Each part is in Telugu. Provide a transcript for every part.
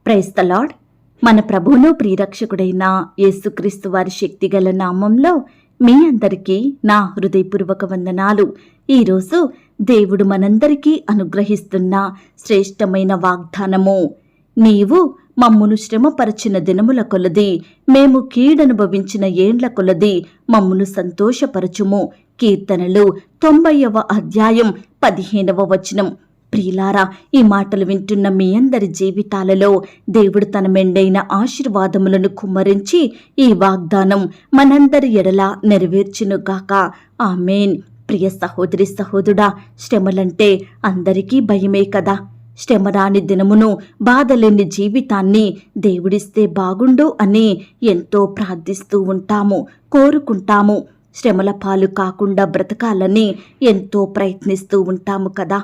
Praise the lord. మన ప్రభువును ప్రియరక్షకుడైన యేసుక్రీస్తు వారి శక్తిగల నామంలో మీ అందరికీ నా హృదయపూర్వక వందనాలు. ఈరోజు దేవుడు మనందరికీ అనుగ్రహిస్తున్న శ్రేష్టమైన వాగ్దానము, నీవు మమ్మును శ్రమపరచిన దినముల కొలది, మేము కీడనుభవించిన ఏండ్ల కొలది మమ్మును సంతోషపరచుము. కీర్తనలు 90వ అధ్యాయం 15వ వచనం. ప్రియులారా, ఈ మాటలు వింటున్న మీ అందరి జీవితాలలో దేవుడు తన మెండైన ఆశీర్వాదములను కుమ్మరించి ఈ వాగ్దానం మనందరి ఎడల నెరవేర్చునుగాక. ఆమేన్. ప్రియ సహోదరి సహోదరుడా, శ్రమలంటే అందరికీ భయమే కదా. శ్రమ రాని దినమును, బాధలేని జీవితాన్ని దేవుడిస్తే బాగుండు అని ఎంతో ప్రార్థిస్తూ ఉంటాము, కోరుకుంటాము. శ్రమల పాలు కాకుండా బ్రతకాలని ఎంతో ప్రయత్నిస్తూ ఉంటాము కదా.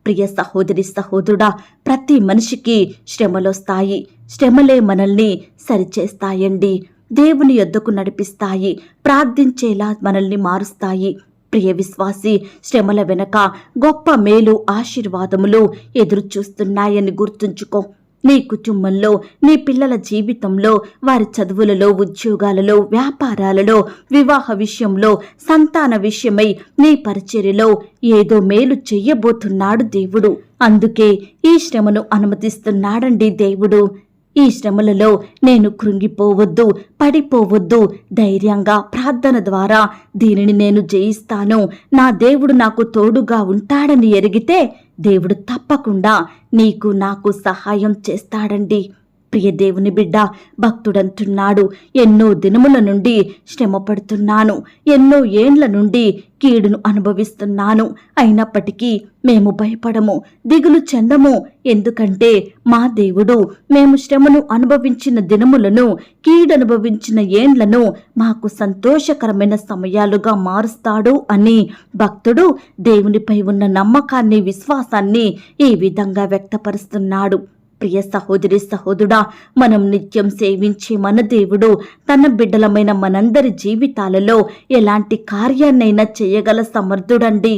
ప్రియ సహోదరి సహోదరుడా, ప్రతి మనిషికి శ్రమలొస్తాయి. శ్రమలే మనల్ని సరిచేస్తాయండి, దేవుని యొద్దకు నడిపిస్తాయి, ప్రార్థించేలా మనల్ని మారుస్తాయి. ప్రియ విశ్వాసి, శ్రమల వెనక గొప్ప మేలు, ఆశీర్వాదములు ఎదురు చూస్తున్నాయని గుర్తుంచుకో. నీ కుటుంబంలో, నీ పిల్లల జీవితంలో, వారి చదువులలో, ఉద్యోగాలలో, వ్యాపారాలలో, వివాహ విషయంలో, సంతాన విషయమై నీ పరిచర్యలో ఏదో మేలు చెయ్యబోతున్నాడు దేవుడు. అందుకే ఈ శ్రమను అనుమతిస్తున్నాడండి దేవుడు. ఈ శ్రమలలో నేను కృంగిపోవద్దు, పడిపోవద్దు. ధైర్యంగా ప్రార్థన ద్వారా దీనిని నేను జయిస్తాను, నా దేవుడు నాకు తోడుగా ఉంటాడని ఎరిగితే దేవుడు తప్పకుండా నీకు నాకు సహాయం చేస్తాడండి. ప్రియ దేవుని బిడ్డ, భక్తుడంటున్నాడు, ఎన్నో దినముల నుండి శ్రమ పడుతున్నాను, ఎన్నో ఏండ్ల నుండి కీడును అనుభవిస్తున్నాను. అయినప్పటికీ మేము భయపడము, దిగులు చెందము. ఎందుకంటే మా దేవుడు మేము శ్రమను అనుభవించిన దినములను, కీడనుభవించిన ఏండ్లను మాకు సంతోషకరమైన సమయాలుగా మారుస్తాడు అని భక్తుడు దేవునిపై ఉన్న నమ్మకాన్ని, విశ్వాసాన్ని ఈ విధంగా వ్యక్తపరుస్తున్నాడు. ప్రియ సహోదరి సహోదరుడా, మనం నిత్యం సేవించే మన దేవుడు తన బిడ్డలమైన మనందరి జీవితాలలో ఎలాంటి కార్యాన్నైనా చేయగల సమర్థుడండి.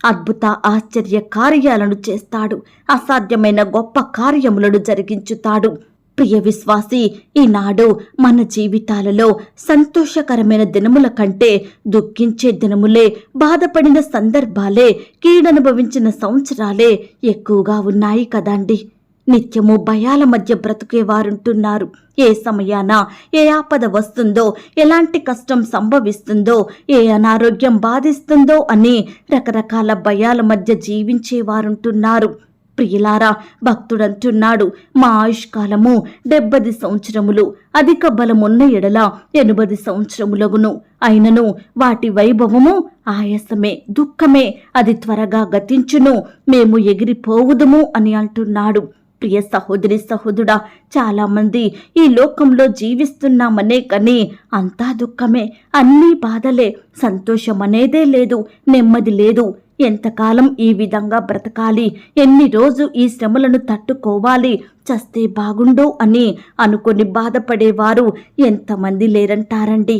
అద్భుత ఆశ్చర్య కార్యాలను చేస్తాడు, అసాధ్యమైన గొప్ప కార్యములను జరిగించుతాడు. ప్రియ విశ్వాసి, ఈనాడు మన జీవితాలలో సంతోషకరమైన దినముల కంటే దుఃఖించే దినములే, బాధపడిన సందర్భాలే, కీడనుభవించిన సంవత్సరాలే ఎక్కువగా ఉన్నాయి కదండి. నిత్యము భయాల మధ్య బ్రతుకేవారుంటున్నారు. ఏ సమయాన ఏ ఆపద వస్తుందో, ఎలాంటి కష్టం సంభవిస్తుందో, ఏ అనారోగ్యం బాధిస్తుందో అని రకరకాల భయాల మధ్య జీవించేవారుంటున్నారు. ప్రియులారా, భక్తుడంటున్నాడు, మా ఆయుష్కాలము 70 సంవత్సరములు, అధిక బలమున్న ఎడల 80 సంవత్సరములగును. అయినను వాటి వైభవము ఆయాసమే, దుఃఖమే, అది త్వరగా గతించును, మేము ఎగిరిపోవుదుము అని అంటున్నాడు. ప్రియ సహోదరి సహోదరుడా, చాలా మంది ఈ లోకంలో జీవిస్తున్నామనే కానీ అంతా దుఃఖమే, అన్నీ బాధలే, సంతోషం అనేదే లేదు, నెమ్మది లేదు. ఎంతకాలం ఈ విధంగా బ్రతకాలి, ఎన్ని రోజు ఈ శ్రమలను తట్టుకోవాలి, చస్తే బాగుండు అని అనుకొని బాధపడేవారు ఎంతమంది లేరంటారండి.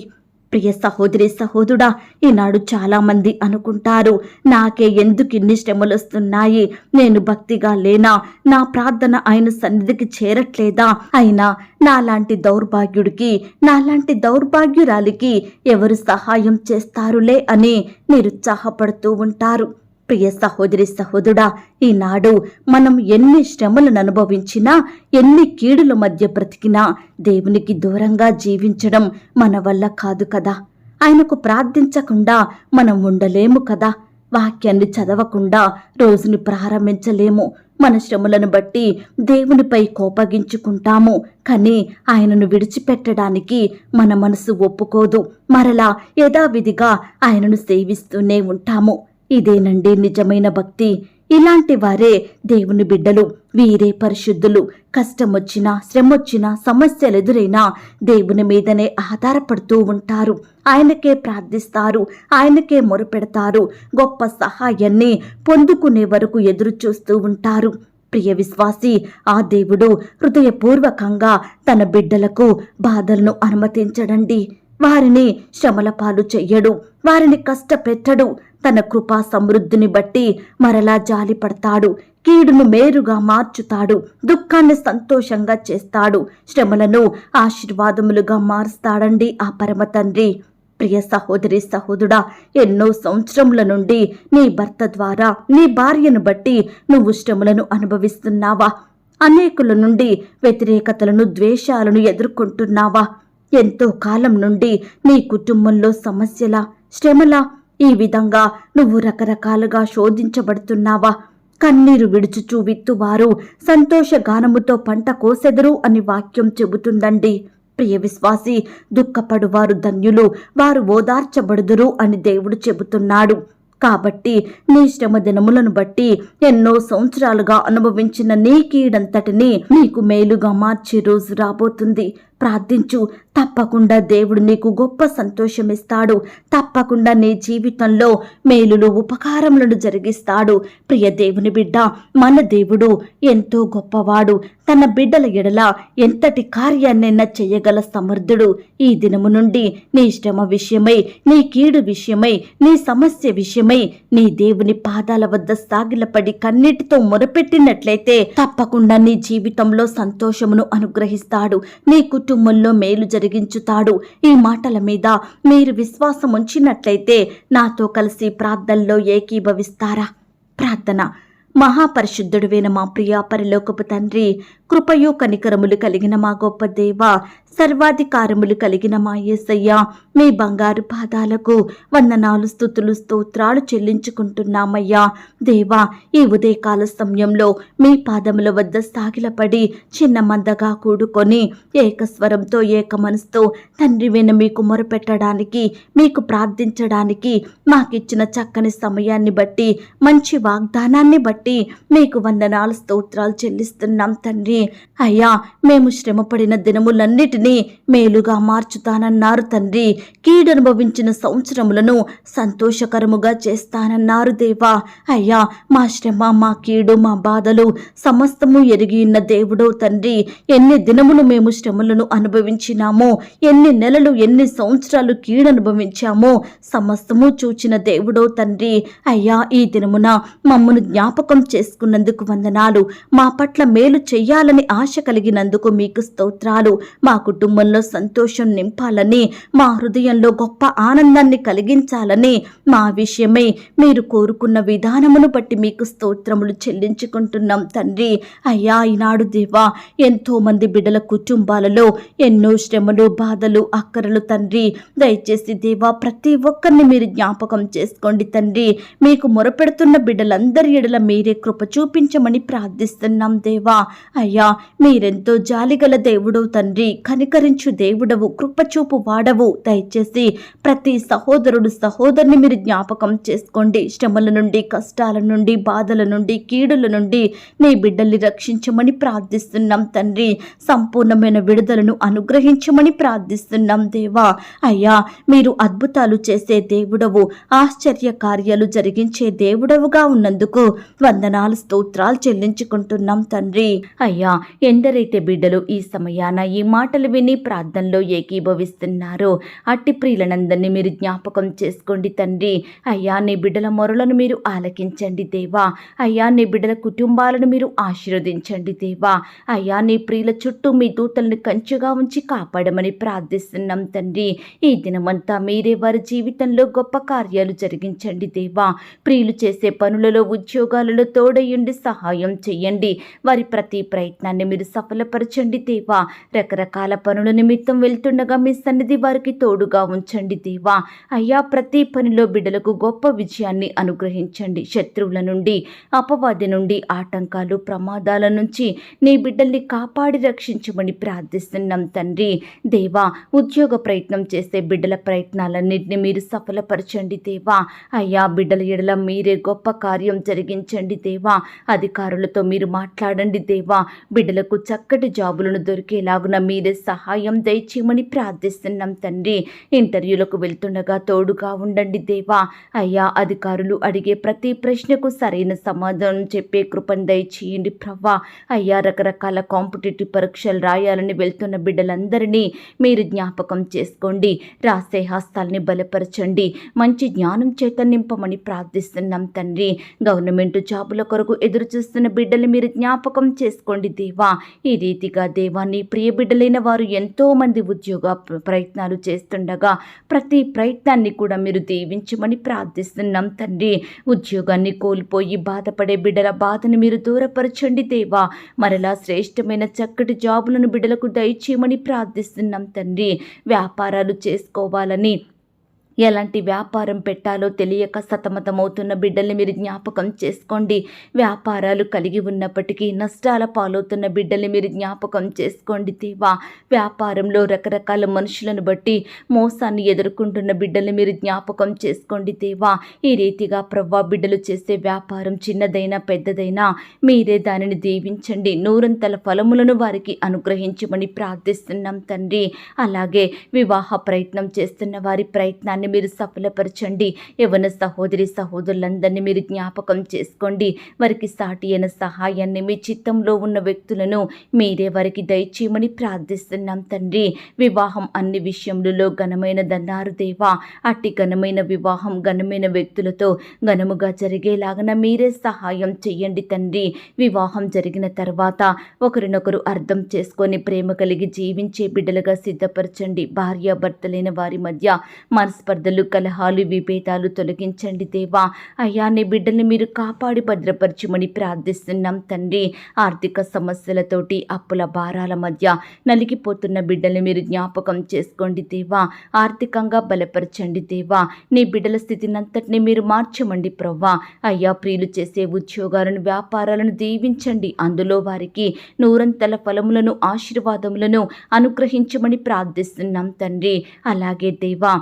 ప్రియ సహోదరి సహోదరుడా, ఈనాడు చాలా మంది అనుకుంటారు, నాకే ఎందుకు ఇన్ని శ్రమలు వస్తున్నాయి, నేను భక్తిగా లేనా, నా ప్రార్థన ఆయన సన్నిధికి చేరట్లేదా, అయినా నాలాంటి దౌర్భాగ్యుడికి, నాలాంటి దౌర్భాగ్యురాలికి ఎవరు సహాయం చేస్తారులే అని నిరుత్సాహపడుతూ ఉంటారు. ప్రియ సహోదరి సహోదరుడా, ఈనాడు మనం ఎన్ని శ్రమలను అనుభవించినా, ఎన్ని కీడుల మధ్య బ్రతికినా దేవునికి దూరంగా జీవించడం మన వల్ల కాదు కదా. ఆయనకు ప్రార్థించకుండా మనం ఉండలేము కదా. వాక్యాన్ని చదవకుండా రోజుని ప్రారంభించలేము. మన శ్రమలను బట్టి దేవునిపై కోపగించుకుంటాము, కానీ ఆయనను విడిచిపెట్టడానికి మన మనసు ఒప్పుకోదు. మరలా యథావిధిగా ఆయనను సేవిస్తూనే ఉంటాము. ఇదేనండి నిజమైన భక్తి. ఇలాంటి వారే దేవుని బిడ్డలు, వీరే పరిశుద్ధులు. కష్టమొచ్చినా, శ్రమొచ్చినా, సమస్యలు ఎదురైనా దేవుని మీదనే ఆధారపడుతూ ఉంటారు. ఆయనకే ప్రార్థిస్తారు, ఆయనకే మొరపెడతారు. గొప్ప సహాయాన్ని పొందుకునే వరకు ఎదురు చూస్తూ ఉంటారు. ప్రియ విశ్వాసి, ఆ దేవుడు హృదయపూర్వకంగా తన బిడ్డలకు బాధలను అనుమతించడండి. వారిని శ్రమల పాలు చెయ్యడు, వారిని కష్టపెట్టడు. తన కృపా సమృద్ధిని బట్టి మరలా జాలిపడతాడు. కీడును మేరుగా మార్చుతాడు, దుఃఖాన్ని సంతోషంగా చేస్తాడు, శ్రమలను ఆశీర్వాదములుగా మారుస్తాడండి ఆ పరమ తండ్రి. ప్రియ సహోదరి సహోదరుడా, ఎన్నో సంవత్సరముల నుండి నీ భర్త ద్వారా నీ భార్యను బట్టి నువ్వు శ్రమలను అనుభవిస్తున్నావా? అనేకుల నుండి వ్యతిరేకతలను, ద్వేషాలను ఎదుర్కొంటున్నావా? ఎంతో కాలం నుండి నీ కుటుంబంలో సమస్యల, శ్రమల, ఈ విధంగా నువ్వు రకరకాలుగా శోధించబడుతున్నావా? కన్నీరు విడుచుచూ విత్తువారు సంతోషగానముతో పంట కోసెదరు అని వాక్యం చెబుతుందండి. ప్రియ విశ్వాసి, దుఃఖపడువారు ధన్యులు, వారు ఓదార్చబడుదురు అని దేవుడు చెబుతున్నాడు. కాబట్టి నీ శ్రమ దినములను బట్టి ఎన్నో సంవత్సరాలుగా అనుభవించిన నీ కీడంతటిని నీకు మేలుగా మార్చే రోజు రాబోతుంది. ప్రార్థించు. తప్పకుండా దేవుడు నీకు గొప్ప సంతోషమిస్తాడు. తప్పకుండా నీ జీవితంలో మేలులు, ఉపకారములను జరిగిస్తాడు. ప్రియ దేవుని బిడ్డ, మన దేవుడు ఎంతో గొప్పవాడు. తన బిడ్డల ఎడల ఎంతటి కార్యాన్నైనా చేయగల సమర్థుడు. ఈ దినము నుండి నీ శ్రమ విషయమై, నీ కీడు విషయమై, నీ సమస్య విషయమై నీ దేవుని పాదాల వద్ద సాగిలపడి కన్నీటితో మొరపెట్టినట్లయితే తప్పకుండా నీ జీవితంలో సంతోషమును అనుగ్రహిస్తాడు. నీ కుటుంబంలో మేలు జరిగించుతాడు. ఈ మాటల మీద మీరు విశ్వాసం ఉంచినట్లయితే నాతో కలిసి ప్రార్థనలో ఏకీభవిస్తారా? ప్రార్థన. మహాపరిశుద్ధుడువైన మా ప్రియ పరలోకపు తండ్రి, కృపయు కనికరములు కలిగిన మా గొప్ప దేవ, సర్వాధికారములు కలిగిన మా యేసయ్య, మీ బంగారు పాదాలకు వందనాలు, స్తుతులు, స్తోత్రాలు చెల్లించుకుంటున్నామయ్యా. దేవా, ఈ ఉదయకాల సమయంలో మీ పాదముల వద్ద సాగిలపడి చిన్న మందగా కూడుకొని ఏకస్వరంతో, ఏక మనసుతో తండ్రి వెన మీకు మొరపెట్టడానికి, మీకు ప్రార్థించడానికి మాకిచ్చిన చక్కని సమయాన్ని బట్టి, మంచి వాగ్దానాన్ని బట్టి మీకు వందనాలు, స్తోత్రాలు చెల్లిస్తున్నాం తండ్రి. అయ్యా, మేము శ్రమపడిన దినములన్నిటినీ మేలుగా మార్చుతానన్నారు తండ్రి. కీడనుభవించిన సంవత్సరములను సంతోషకరముగా చేస్తానన్నారు దేవా. అయ్యా, మా శ్రమ, మా కీడు, మా బాధలు సమస్తము ఎరిగి ఉన్న దేవుడో తండ్రి. ఎన్ని దినములు మేము శ్రమలను అనుభవించినామో, ఎన్ని నెలలు, ఎన్ని సంవత్సరాలు కీడనుభవించామో సమస్తము చూచిన దేవుడో తండ్రి. అయ్యా, ఈ దినమున మమ్మను జ్ఞాపకం చేసుకున్నందుకు వందనాలు. మా పట్ల మేలు చెయ్యాలని ఆశ కలిగినందుకు మీకు స్తోత్రాలు. మా కుటుంబంలో సంతోషం నింపాలని, మా హృదయంలో గొప్ప ఆనందాన్ని కలిగించాలని, మా విషయమై మీరు కోరుకున్న విధానమును బట్టి మీకు స్తోత్రములు చెల్లించుకుంటున్నాం తండ్రి. అయ్యా, ఈనాడు దేవా, ఎంతో మంది బిడ్డల కుటుంబాలలో ఎన్నో శ్రమలు, బాధలు, అక్కరలు తండ్రి. దయచేసి దేవా, ప్రతి ఒక్కరిని మీరు జ్ఞాపకం చేసుకోండి తండ్రి. మీకు మొరపెడుతున్న బిడ్డలందరి ఎడల మీరే కృప చూపించమని ప్రార్థిస్తున్నాం దేవా. అయ్యా, మీరెంతో జాలిగల దేవుడవు తండ్రి, కనికరించు దేవుడవు, కృపచూపు వాడవు. దయచేసి ప్రతి సహోదరుడు, సహోదరుని మీరు జ్ఞాపకం చేసుకోండి. శ్రమల నుండి, కష్టాల నుండి, బాధల నుండి, కీడుల నుండి నీ బిడ్డల్ని రక్షించమని ప్రార్థిస్తున్నాం తండ్రి. సంపూర్ణమైన విడుదలను అనుగ్రహించమని ప్రార్థిస్తున్నాం దేవా. అయ్యా, మీరు అద్భుతాలు చేసే దేవుడవు, ఆశ్చర్య కార్యాలు జరిగించే దేవుడవుగా ఉన్నందుకు వందనాలు, స్తోత్రాలు చెల్లించుకుంటున్నాం తండ్రి. అయ్యా, ఎందరైతే బిడ్డలు ఈ సమయాన ఈ మాటలు విని ప్రార్థనలో ఏకీభవిస్తున్నారో అట్టి ప్రియులనందరినీ మీరు జ్ఞాపకం చేసుకోండి తండ్రి. అయ్యా, నీ బిడ్డల మొరలను మీరు ఆలకించండి దేవా. అయ్యా, నీ బిడ్డల కుటుంబాలను మీరు ఆశీర్వదించండి దేవా. అయ్యా, నీ ప్రియుల చుట్టూ మీ దూతలను కంచుగా ఉంచి కాపాడమని ప్రార్థిస్తున్నాం తండ్రి. ఈ దినమంతా మీరే వారి జీవితంలో గొప్ప కార్యాలు జరిగించండి దేవా. ప్రియులు చేసే పనులలో, ఉద్యోగాలలో తోడయుండి సహాయం చెయ్యండి. వారి ప్రతి ప్రయత్నాన్ని మీరు సఫలపరచండి దేవా. రకరకాల పనుల నిమిత్తం వెళ్తుండగా మీ సన్నిధి వారికి తోడుగా ఉంచండి దేవా. అయ్యా, ప్రతి పనిలో బిడ్డలకు గొప్ప విజయాన్ని అనుగ్రహించండి. శత్రువుల నుండి, అపవాది నుండి, ఆటంకాలు, ప్రమాదాల నుంచి నీ బిడ్డల్ని కాపాడి రక్షించమని ప్రార్థిస్తున్నాం తండ్రి. దేవా, ఉద్యోగ ప్రయత్నం చేసే బిడ్డల ప్రయత్నాలన్నింటినీ మీరు సఫలపరచండి దేవా. అయ్యా, బిడ్డల ఎడల మీరే గొప్ప కార్యం జరిగించండి దేవా. అధికారులతో మీరు మాట్లాడండి దేవా. బిడ్డలకు చక్కటి జాబులను దొరికేలాగున మీరే సహాయం దయచేయమని ప్రార్థిస్తున్నాం తండ్రి. ఇంటర్వ్యూలకు వెళ్తుండగా తోడుగా ఉండండి దేవా. అయ్యా, అధికారులు అడిగే ప్రతి ప్రశ్నకు సరైన సమాధానం చెప్పే కృపను దయచేయండి ప్రభా. అయ్యా, రకరకాల కాంపిటేటివ్ పరీక్షలు రాయాలని వెళ్తున్న బిడ్డలందరినీ మీరు జ్ఞాపకం చేసుకోండి. రాసే హస్తాల్ని బలపరచండి. మంచి జ్ఞానం చేత నింపమని ప్రార్థిస్తున్నాం తండ్రి. గవర్నమెంట్ జాబుల కొరకు ఎదురు చూస్తున్న బిడ్డలు మీరు జ్ఞాపకం చేసుకోండి దేవా. ఈ రీతిగా దేవా, నీ ప్రియ బిడ్డలైన వారు ఎంతో మంది ఉద్యోగ ప్రయత్నాలు చేస్తుండగా ప్రతి ప్రయత్నాన్ని కూడా మీరు దీవించమని ప్రార్థిస్తున్నాం తండ్రి. ఉద్యోగాన్ని కోల్పోయి బాధపడే బిడ్డల బాధను మీరు దూరపరచండి దేవా. మరలా శ్రేష్టమైన చక్కటి జాబులను బిడ్డలకు దయచేయమని ప్రార్థిస్తున్నాం తండ్రి. వ్యాపారాలు చేసుకోవాలని, ఎలాంటి వ్యాపారం పెట్టాలో తెలియక సతమతమవుతున్న బిడ్డల్ని మీరు జ్ఞాపకం చేసుకోండి. వ్యాపారాలు కలిగి ఉన్నప్పటికీ నష్టాల పాలవుతున్న బిడ్డల్ని మీరు జ్ఞాపకం చేసుకోండి దేవా. వ్యాపారంలో రకరకాల మనుషులను బట్టి మోసాన్ని ఎదుర్కొంటున్న బిడ్డల్ని మీరు జ్ఞాపకం చేసుకోండి దేవా. ఈ రీతిగా ప్రవ్వా, బిడ్డలు చేసే వ్యాపారం చిన్నదైనా పెద్దదైనా మీరే దానిని దీవించండి. నూరంతల ఫలములను వారికి అనుగ్రహించమని ప్రార్థిస్తున్నాం తండ్రి. అలాగే వివాహ ప్రయత్నం చేస్తున్న వారి ప్రయత్నాన్ని మీరు సఫలపరచండి. యవ్వన సహోదరి సహోదరులందరినీ మీరు జ్ఞాపకం చేసుకోండి. వారికి సాటి అయిన సహాయాన్ని, మీ చిత్తంలో ఉన్న వ్యక్తులను మీరే వారికి దయచేయమని ప్రార్థిస్తున్నాం తండ్రి. వివాహం అన్ని విషయములలో ఘనమైనదన్నారు దేవా. అట్టి ఘనమైన వివాహం ఘనమైన వ్యక్తులతో ఘనముగా జరిగేలాగన మీరే సహాయం చెయ్యండి తండ్రి. వివాహం జరిగిన తర్వాత ఒకరినొకరు అర్థం చేసుకొని ప్రేమ కలిగి జీవించే బిడ్డలుగా సిద్ధపరచండి. భార్యాభర్తలైన వారి మధ్య మనస్పర్ధలు, కలహాలు, విభేదాలు తొలగించండి దేవా. అయ్యా, నీ బిడ్డల్ని మీరు కాపాడి భద్రపరచమని ప్రార్థిస్తున్నాం తండ్రి. ఆర్థిక సమస్యలతోటి, అప్పుల భారాల మధ్య నలిగిపోతున్న బిడ్డల్ని మీరు జ్ఞాపకం చేసుకోండి దేవా. ఆర్థికంగా బలపరచండి దేవా. నీ బిడ్డల స్థితినంతటిని మీరు మార్చమండి ప్రవ్వా. అయ్యా, ప్రియులు చేసే ఉద్యోగాలను, వ్యాపారాలను దీవించండి. అందులో వారికి నూరంతల ఫలములను, ఆశీర్వాదములను అనుగ్రహించమని ప్రార్థిస్తున్నాం తండ్రి. అలాగే దేవా,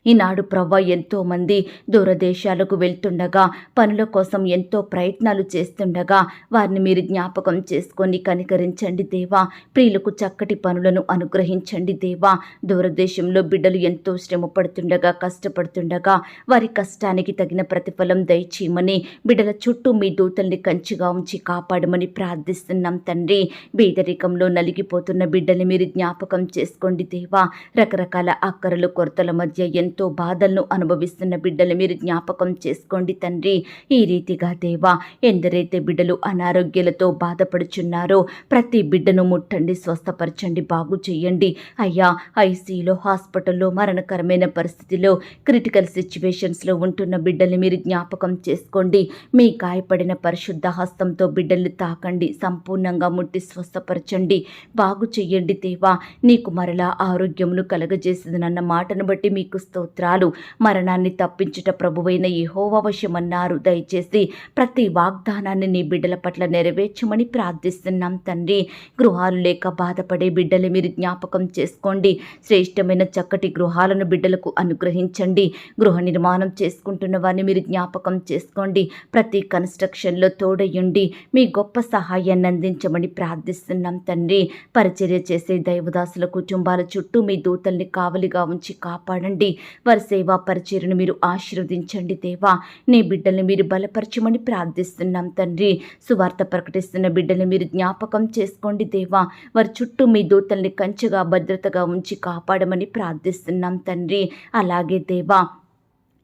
ఈనాడు ప్రవ్వ ఎంతోమంది దూరదేశాలకు వెళ్తుండగా, పనుల కోసం ఎంతో ప్రయత్నాలు చేస్తుండగా వారిని మీరు జ్ఞాపకం చేసుకొని కనికరించండి దేవా. ప్రియులకు చక్కటి పనులను అనుగ్రహించండి దేవా. దూరదేశంలో బిడ్డలు ఎంతో శ్రమ పడుతుండగా, కష్టపడుతుండగా వారి కష్టానికి తగిన ప్రతిఫలం దయచేయమని, బిడ్డల చుట్టూ మీ దూతల్ని కంచిగా ఉంచి కాపాడమని ప్రార్థిస్తున్నాం తండ్రి. బీదరికంలో నలిగిపోతున్న బిడ్డల్ని మీరు జ్ఞాపకం చేసుకోండి దేవా. రకరకాల అక్కరలు, కొరతల మధ్య ఎంతో బాధలను అనుభవిస్తున్న బిడ్డలు మీరు జ్ఞాపకం చేసుకోండి తండ్రి. ఈ రీతిగా దేవా, ఎందరైతే బిడ్డలు అనారోగ్యాలతో బాధపడుచున్నారో ప్రతి బిడ్డను ముట్టండి, స్వస్థపరచండి, బాగు చేయండి. అయ్యా, ఐసీలో, హాస్పిటల్లో మరణకరమైన పరిస్థితిలో, క్రిటికల్ సిచ్యువేషన్స్లో ఉంటున్న బిడ్డల్ని మీరు జ్ఞాపకం చేసుకోండి. మీ గాయపడిన పరిశుద్ధ హస్తంతో బిడ్డల్ని తాకండి, సంపూర్ణంగా ముట్టి స్వస్థపరచండి, బాగు చెయ్యండి దేవా. నీకు మరలా ఆరోగ్యమును కలగజేసిందన్న మాటను బట్టి మీకు స్తోత్రాలు. మరణాన్ని తప్పించుట ప్రభువైన యెహోవా వశమన్నారు. దయచేసి ప్రతి వాగ్దానాన్ని నీ బిడ్డల పట్ల నెరవేర్చమని ప్రార్థిస్తున్నాం తండ్రి. గృహాలు లేక బాధపడే బిడ్డలు మీరు జ్ఞాపకం చేసుకోండి. శ్రేష్టమైన చక్కటి గృహాలను బిడ్డలకు అనుగ్రహించండి. గృహ నిర్మాణం చేసుకుంటున్న వారిని మీరు జ్ఞాపకం చేసుకోండి. ప్రతి కన్స్ట్రక్షన్లో తోడయుండి మీ గొప్ప సహాయాన్ని అందించమని ప్రార్థిస్తున్నాం తండ్రి. పరిచర్య చేసే దైవదాసుల కుటుంబాల చుట్టూ మీ దూతల్ని కావలిగా ఉంచి కాపాడండి. వారి సేవా పరిచర్యను మీరు ఆశీర్వదించండి దేవా. నీ బిడ్డల్ని మీరు బలపరచమని ప్రార్థిస్తున్నాం తండ్రి. సువార్త ప్రకటిస్తున్న బిడ్డల్ని మీరు జ్ఞాపకం చేసుకోండి దేవా. వారి చుట్టూ మీ దూతల్ని కంచెగా భద్రతగా ఉంచి కాపాడమని ప్రార్థిస్తున్నాం తండ్రి. అలాగే దేవా,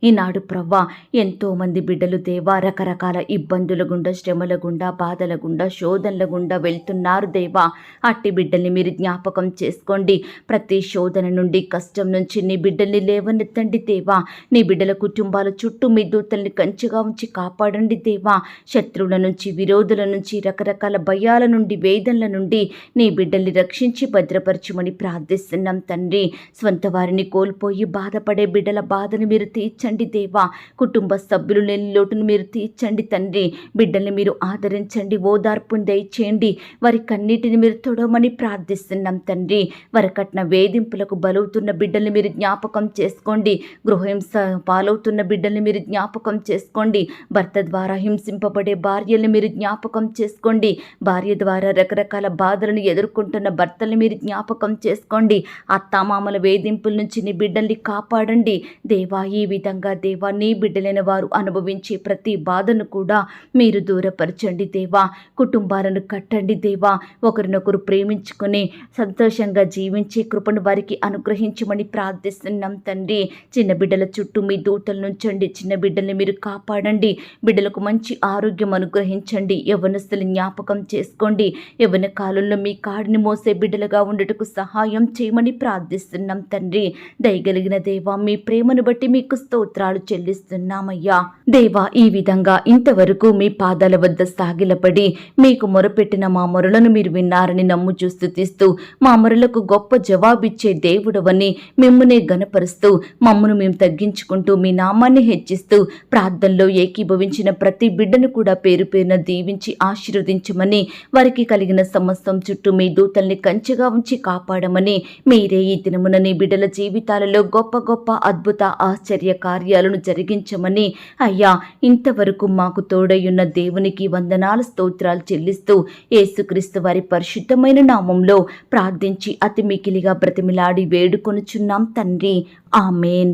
ఈనాడు ప్రవ్వా, ఎంతోమంది బిడ్డలు దేవా రకరకాల ఇబ్బందుల గుండా, శ్రమల గుండా, బాధల గుండా, శోధనల గుండా వెళ్తున్నారు దేవా. అట్టి బిడ్డల్ని మీరు జ్ఞాపకం చేసుకోండి. ప్రతి శోధన నుండి, కష్టం నుంచి నీ బిడ్డల్ని లేవనెత్తండి దేవా. నీ బిడ్డల కుటుంబాల చుట్టూ మీ దూతల్ని కంచెగా ఉంచి కాపాడండి దేవా. శత్రువుల నుంచి, విరోధుల నుంచి, రకరకాల భయాల నుండి, వేదనల నుండి నీ బిడ్డల్ని రక్షించి భద్రపరచమని ప్రార్థిస్తున్నాం తండ్రి. స్వంత వారిని కోల్పోయి బాధపడే బిడ్డల బాధను మీరు తీర్చండి నెరవేర్చండి దేవా. కుటుంబ సభ్యులు లేని లోటును మీరు తీర్చండి తండ్రి. బిడ్డల్ని మీరు ఆదరించండి, ఓదార్పును దయచేయండి. వారి కన్నీటిని మీరు తొడవమని ప్రార్థిస్తున్నాం తండ్రి. వరకట్న వేధింపులకు బలవుతున్న బిడ్డల్ని మీరు జ్ఞాపకం చేసుకోండి. గృహహింస పాలవుతున్న బిడ్డల్ని మీరు జ్ఞాపకం చేసుకోండి. భర్త ద్వారా హింసింపబడే భార్యల్ని మీరు జ్ఞాపకం చేసుకోండి. భార్య ద్వారా రకరకాల బాధలను ఎదుర్కొంటున్న భర్తల్ని మీరు జ్ఞాపకం చేసుకోండి. అత్తామామల వేధింపుల నుంచి నీ బిడ్డల్ని కాపాడండి దేవా. ఈ విధంగా దేవా, నీ బిడ్డలైన వారు అనుభవించే ప్రతి బాధను కూడా మీరు దూరపరచండి దేవా. కుటుంబాలను కట్టండి దేవా. ఒకరినొకరు ప్రేమించుకొని సంతోషంగా జీవించే కృపను వారికి అనుగ్రహించమని ప్రార్థిస్తున్నాం తండ్రి. చిన్న బిడ్డల చుట్టూ మీ దూతలు నుంచండి. చిన్న బిడ్డల్ని మీరు కాపాడండి. బిడ్డలకు మంచి ఆరోగ్యం అనుగ్రహించండి. యవ్వనస్తులు జ్ఞాపకం చేసుకోండి. యవ్వన కాలంలో మీ కాడిని మోసే బిడ్డలుగా ఉండటకు సహాయం చేయమని ప్రార్థిస్తున్నాం తండ్రి. దయగలిగిన దేవా, మీ ప్రేమను బట్టి మీకు స్తోత్రాలు చెల్లిస్తున్నామయ్యా. దేవా, ఈ విధంగా ఇంతవరకు మీ పాదాల వద్ద సాగిలపడి మీకు మొరపెట్టిన మా మొరలను మీరు విన్నారని నమ్ముచూ స్తుతిస్తూ మా మొరలకు గొప్ప జవాబిచ్చే దేవుడవని మిమ్మునే గనపరుస్తూ మమ్మను మేము తగ్గించుకుంటూ మీ నామాన్ని హెచ్చిస్తూ ప్రార్థనలో ఏకీభవించిన ప్రతి బిడ్డను కూడా పేరు పేరున దీవించి ఆశీర్వదించమని, వారికి కలిగిన సమస్తం చుట్టూ మీ దూతల్ని కంచెగా ఉంచి కాపాడమని, మీరే ఈ దినమున నీ బిడ్డల జీవితాలలో గొప్ప గొప్ప అద్భుత ఆశ్చర్య కార్యాలను జరిగించమని అయ్యా, ఇంతవరకు మాకు తోడయ్యున్న దేవునికి వందనాలు స్తోత్రాలు చెల్లిస్తూ యేసుక్రీస్తు వారి పరిశుద్ధమైన నామంలో ప్రార్థించి అతి మికిలిగా బ్రతిమిలాడి వేడుకొనుచున్నాం తండ్రి. ఆమేన్.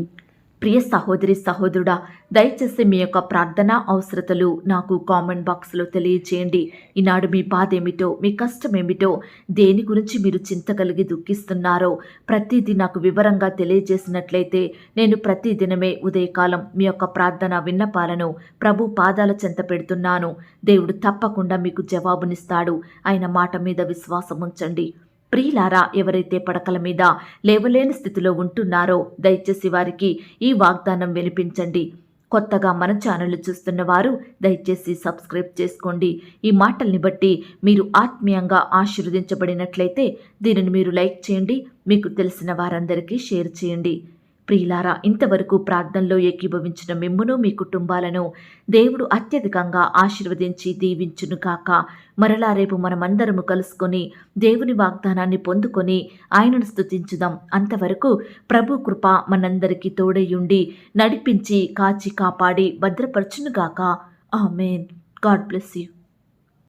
ప్రియ సహోదరి సహోదరుడా, దయచేసి మీ యొక్క ప్రార్థన అవసరతలు నాకు కామెంట్ బాక్స్లో తెలియజేయండి. ఈనాడు మీ బాధ ఏమిటో, మీ కష్టం ఏమిటో, దేని గురించి మీరు చింత కలిగి దుఃఖిస్తున్నారో ప్రతిదీ నాకు వివరంగా తెలియజేసినట్లయితే నేను ప్రతిదినమే ఉదయకాలం మీ యొక్క ప్రార్థన విన్నపాలను ప్రభు పాదాల చెంత పెడుతున్నాను. దేవుడు తప్పకుండా మీకు జవాబునిస్తాడు. ఆయన మాట మీద విశ్వాసం ఉంచండి. ప్రియులారా, ఎవరైతే పడకల మీద లేవలేని స్థితిలో ఉంటున్నారో దయచేసి వారికి ఈ వాగ్దానం వినిపించండి. కొత్తగా మన ఛానల్ చూస్తున్న వారు దయచేసి సబ్స్క్రైబ్ చేసుకోండి. ఈ మాటల్ని బట్టి మీరు ఆత్మీయంగా ఆశీర్వదించబడినట్లయితే దీనిని మీరు లైక్ చేయండి, మీకు తెలిసిన వారందరికీ షేర్ చేయండి. ప్రియులారా, ఇంతవరకు ప్రార్థనలో ఏకీభవించిన మిమ్మును మీ కుటుంబాలను దేవుడు అత్యధికంగా ఆశీర్వదించి దీవించును కాక. మరలా రేపు మనమందరము కలుసుకొని దేవుని వాగ్దానాన్ని పొందుకొని ఆయనను స్తుతించుదాం. అంతవరకు ప్రభు కృప మనందరికీ తోడయుండి నడిపించి కాచి కాపాడి భద్రపరచునుగాక. ఆమేన్. God bless you.